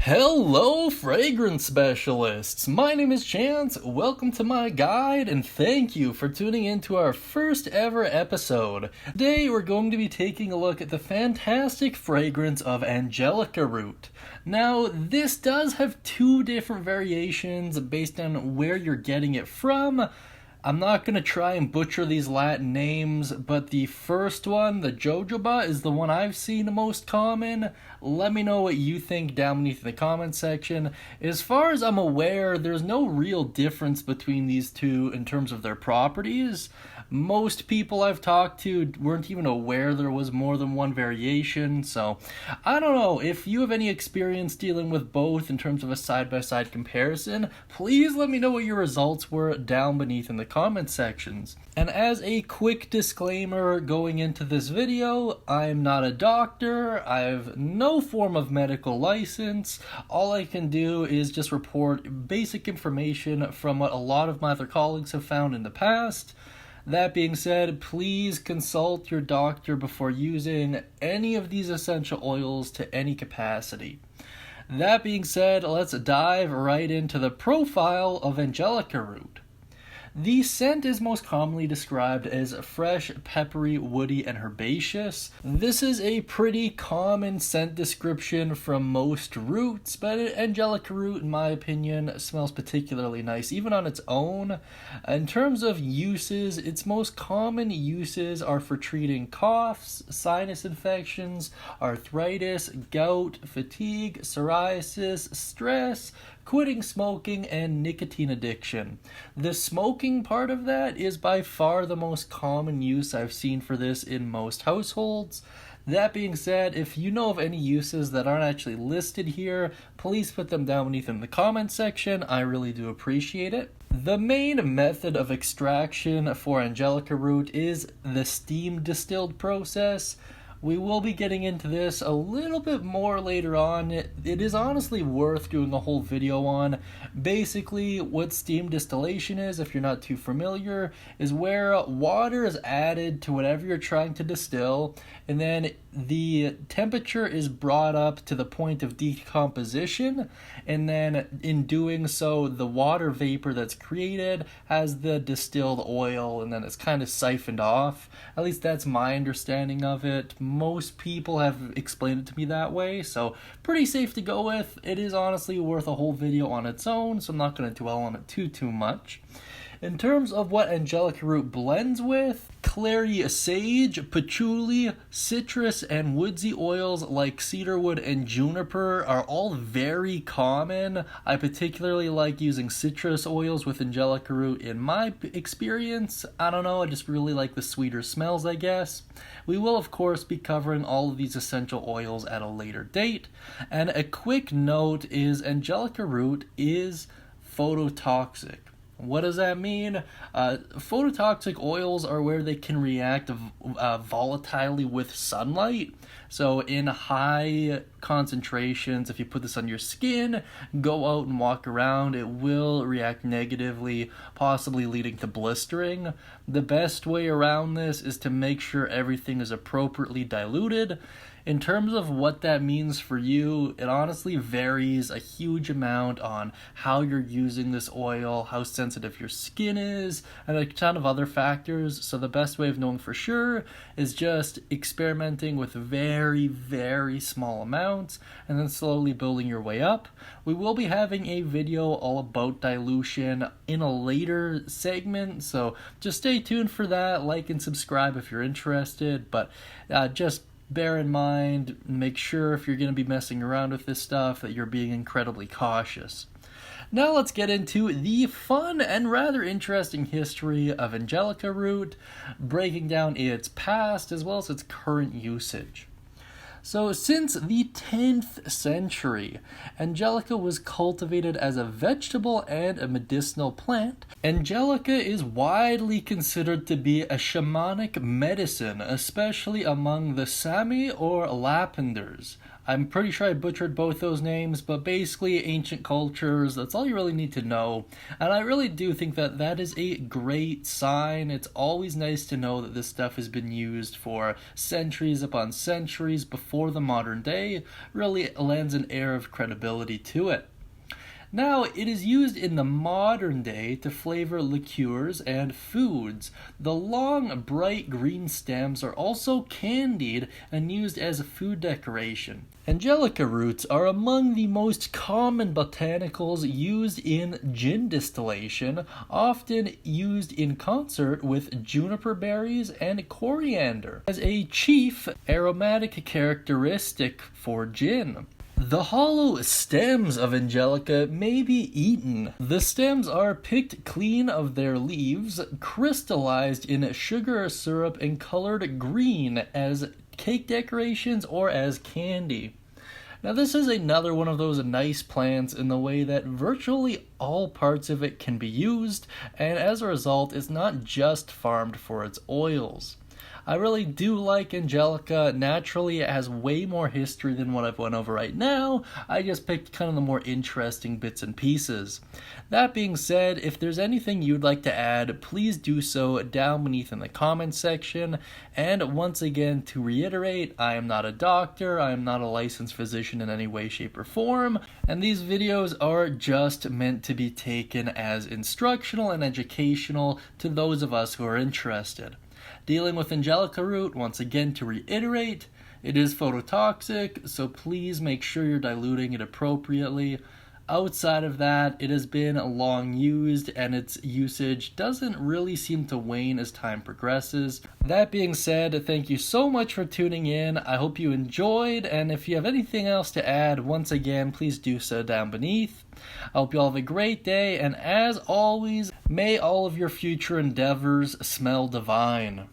Hello, fragrance specialists! My name is Chance, welcome to my guide, and thank you for tuning in to our first ever episode. Today we're going to be taking a look at the fantastic fragrance of Angelica Root. Now, this does have two different variations based on where you're getting it from. I'm not going to try and butcher these Latin names, but the first one, the jojoba, is the one I've seen the most common. Let me know what you think down beneath in the comments section. As far as I'm aware, there's no real difference between these two in terms of their properties. Most people I've talked to weren't even aware there was more than one variation, so I don't know. If you have any experience dealing with both in terms of a side-by-side comparison, please let me know what your results were down beneath in the comment sections. And as a quick disclaimer going into this video, I'm not a doctor, I have no form of medical license. All I can do is just report basic information from what a lot of my other colleagues have found in the past. That being said, please consult your doctor before using any of these essential oils to any capacity. That being said, let's dive right into the profile of Angelica Root. The scent is most commonly described as fresh, peppery, woody, and herbaceous. This is a pretty common scent description from most roots, but Angelica Root, in my opinion, smells particularly nice, even on its own. In terms of uses, its most common uses are for treating coughs, sinus infections, arthritis, gout, fatigue, psoriasis, stress, quitting smoking, and nicotine addiction. The smoking part of that is by far the most common use I've seen for this in most households. That being said, if you know of any uses that aren't actually listed here, please put them down beneath in the comment section. I really do appreciate it. The main method of extraction for Angelica Root is the steam distilled process. We will be getting into this a little bit more later on. It is honestly worth doing a whole video on. Basically, what steam distillation is, if you're not too familiar, is where water is added to whatever you're trying to distill, and then the temperature is brought up to the point of decomposition, and then in doing so, the water vapor that's created has the distilled oil, and then it's kind of siphoned off. At least that's my understanding of it. Most people have explained it to me that way, so pretty safe to go with. It is honestly worth a whole video on its own, so I'm not going to dwell on it too much. In terms of what Angelica Root blends with, Clary Sage, Patchouli, citrus, and woodsy oils like Cedarwood and Juniper are all very common. I particularly like using citrus oils with Angelica Root in my experience. I don't know, I just really like the sweeter smells, I guess. We will, of course, be covering all of these essential oils at a later date. And a quick note is Angelica Root is phototoxic. What does that mean? Phototoxic oils are where they can react volatilely with sunlight. So in high concentrations, if you put this on your skin, go out and walk around, it will react negatively, possibly leading to blistering. The best way around this is to make sure everything is appropriately diluted. In terms of what that means for you, it honestly varies a huge amount on how you're using this oil, how sensitive your skin is, and a ton of other factors. So the best way of knowing for sure is just experimenting with very, very small amounts and then slowly building your way up. We will be having a video all about dilution in a later segment, so just stay tuned for that. Like and subscribe if you're interested, but just bear in mind, make sure if you're going to be messing around with this stuff that you're being incredibly cautious. Now let's get into the fun and rather interesting history of Angelica Root, breaking down its past as well as its current usage. So since the 10th century, Angelica was cultivated as a vegetable and a medicinal plant. Angelica is widely considered to be a shamanic medicine, especially among the Sami or Laplanders. I'm pretty sure I butchered both those names, but basically ancient cultures, that's all you really need to know. And I really do think that that is a great sign. It's always nice to know that this stuff has been used for centuries upon centuries before the modern day. Really lends an air of credibility to it. Now, it is used in the modern day to flavor liqueurs and foods. The long, bright green stems are also candied and used as a food decoration. Angelica roots are among the most common botanicals used in gin distillation, often used in concert with juniper berries and coriander as a chief aromatic characteristic for gin. The hollow stems of Angelica may be eaten. The stems are picked clean of their leaves, crystallized in sugar syrup, and colored green as cake decorations or as candy. Now, this is another one of those nice plants in the way that virtually all parts of it can be used, and as a result, it's not just farmed for its oils. I really do like Angelica. Naturally, it has way more history than what I've went over right now. I just picked kind of the more interesting bits and pieces. That being said, if there's anything you'd like to add, please do so down beneath in the comments section. And once again, to reiterate, I am not a doctor, I am not a licensed physician in any way, shape, or form, and these videos are just meant to be taken as instructional and educational to those of us who are interested. Dealing with Angelica root, once again to reiterate, it is phototoxic, so please make sure you're diluting it appropriately. Outside of that, it has been long used and its usage doesn't really seem to wane as time progresses. That being said, thank you so much for tuning in. I hope you enjoyed, and if you have anything else to add, once again, please do so down beneath. I hope you all have a great day, and as always, may all of your future endeavors smell divine.